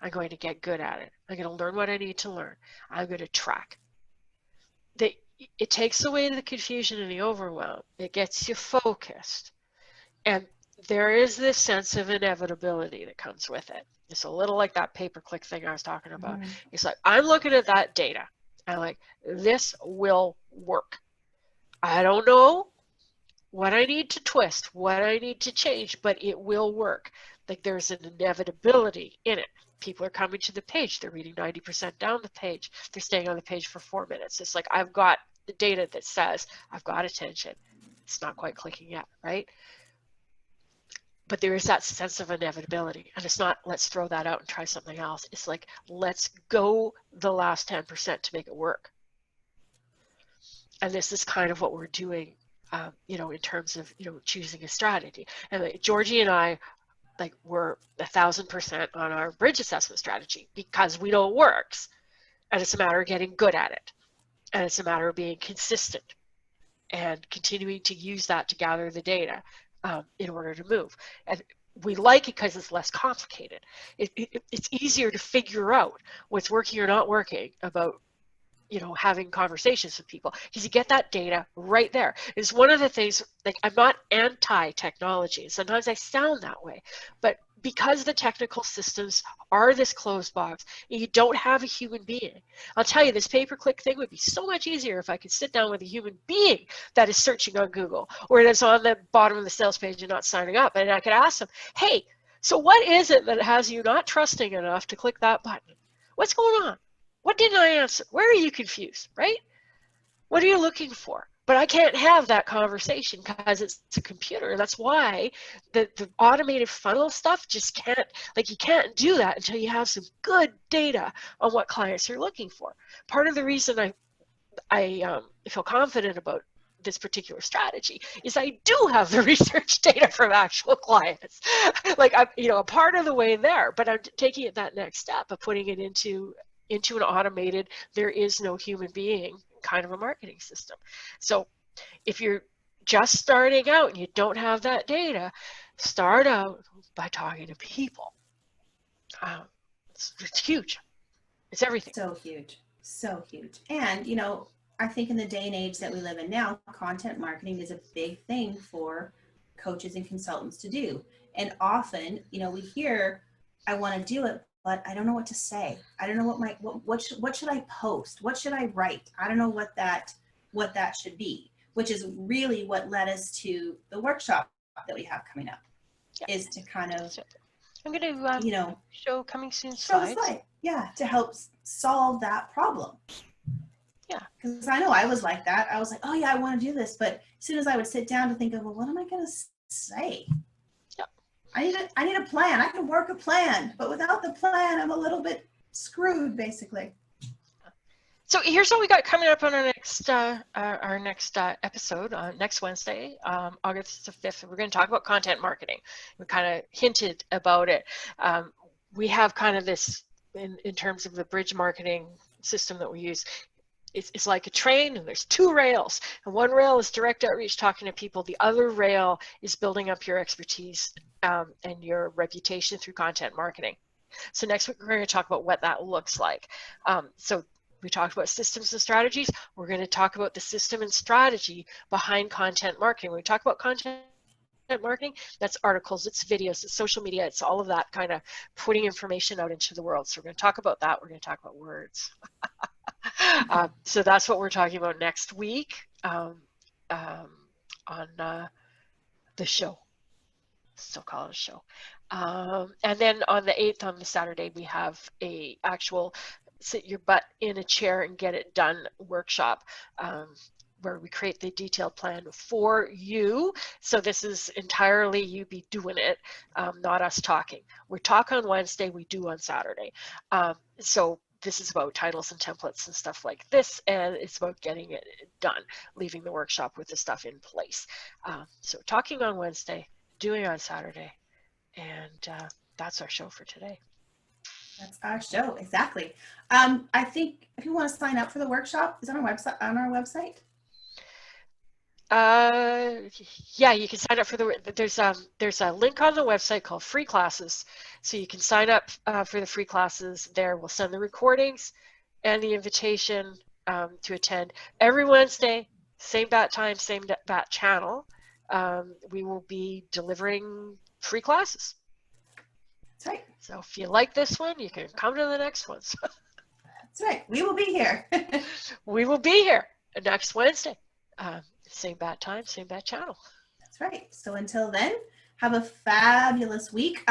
I'm going to get good at it. I'm going to learn what I need to learn. I'm going to track. It takes away the confusion and the overwhelm. It gets you focused. And there is this sense of inevitability that comes with it. It's a little like that pay-per-click thing I was talking about. Mm-hmm. It's like, I'm looking at that data. I'm like, this will work. I don't know what I need to twist, what I need to change, but it will work. Like there's an inevitability in it. People are coming to the page. They're reading 90% down the page. They're staying on the page for 4 minutes. It's like I've got the data that says I've got attention. It's not quite clicking yet, right? But there is that sense of inevitability. And it's not, let's throw that out and try something else. It's like, let's go the last 10% to make it work. And this is kind of what we're doing, you know, in terms of, you know, choosing a strategy. And like Georgie and I, like, we're 1,000% on our bridge assessment strategy because we know it works. And it's a matter of getting good at it. And it's a matter of being consistent and continuing to use that to gather the data in order to move. And we like it because it's less complicated. It's easier to figure out what's working or not working about, you know, having conversations with people, because you get that data right there. It's one of the things, like, I'm not anti-technology. Sometimes I sound that way, but because the technical systems are this closed box, and you don't have a human being. I'll tell you, this pay-per-click thing would be so much easier if I could sit down with a human being that is searching on Google, or that's on the bottom of the sales page and not signing up, and I could ask them, hey, so what is it that has you not trusting enough to click that button? What's going on? What didn't I answer? Where are you confused, right? What are you looking for? But I can't have that conversation because it's a computer. And that's why the automated funnel stuff just can't, like, you can't do that until you have some good data on what clients are looking for. Part of the reason I feel confident about this particular strategy is I do have the research data from actual clients. Like, I'm, you know, a part of the way there, but I'm taking it that next step of putting it into an automated, there is no human being kind of a marketing system. So if you're just starting out and you don't have that data, start out by talking to people. It's huge. It's everything. So huge. So huge. And, you know, I think in the day and age that we live in now, content marketing is a big thing for coaches and consultants to do. And often, you know, we hear, I want to do it, but I don't know what to say. I don't know what should I post? What should I write? I don't know what that should be, which is really what led us to the workshop that we have coming up. Yeah. Is to kind of, I'm going to, you know, show coming soon show slides. the slide. Yeah, to help solve that problem. Yeah. Because I know I was like that. I was like, oh yeah, I want to do this. But as soon as I would sit down to think of, well, what am I going to say? I need a plan. I can work a plan, but without the plan, I'm a little bit screwed, basically. So here's what we got coming up on our next episode next Wednesday, August the 5th. We're going to talk about content marketing. We kind of hinted about it. We have kind of this in terms of the bridge marketing system that we use. It's like a train, and there's two rails, and one rail is direct outreach, talking to people. The other rail is building up your expertise and your reputation through content marketing. So next week, we're going to talk about what that looks like. So we talked about systems and strategies. We're going to talk about the system and strategy behind content marketing. When we talk about content marketing, that's articles, it's videos, it's social media, it's all of that kind of putting information out into the world. So we're going to talk about that. We're going to talk about words. So that's what we're talking about next week on the show. Still call it a show. And then on the 8th, on the Saturday, we have a actual sit your butt in a chair and get it done workshop where we create the detailed plan for you. So this is entirely you be doing it, not us talking. We talk on Wednesday, we do on Saturday. So this is about titles and templates and stuff like this, and it's about getting it done, leaving the workshop with the stuff in place. So talking on Wednesday, doing on Saturday, and that's our show for today. That's our show, exactly. I think if you want to sign up for the workshop, is it on our website? Yeah, you can sign up for there's a link on the website called free classes, so you can sign up for the free classes there. We'll send the recordings and the invitation to attend every Wednesday, same bat time, same bat channel. We will be delivering free classes. That's right. So if you like this one, you can come to the next ones. That's right. We will be here. We will be here next Wednesday. Same bat time, same bat channel. That's right. So until then, have a fabulous week.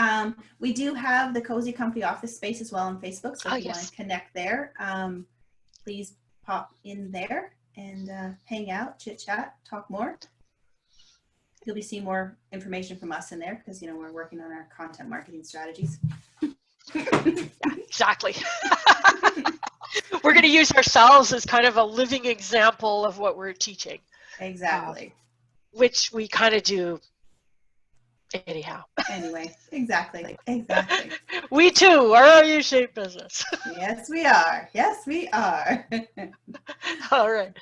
We do have the Cozy Company office space as well on Facebook. So if you want to connect there, please pop in there and hang out, chit chat, talk more. You'll be seeing more information from us in there because, you know, we're working on our content marketing strategies. Yeah, exactly. We're going to use ourselves as kind of a living example of what we're teaching. Exactly. Which we kind of do anyhow. Anyway, exactly. Exactly. We too are a U-shaped business. Yes, we are. Yes, we are. All right.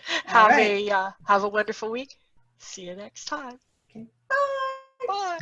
Have a wonderful week. See you next time. Okay. Bye. Bye.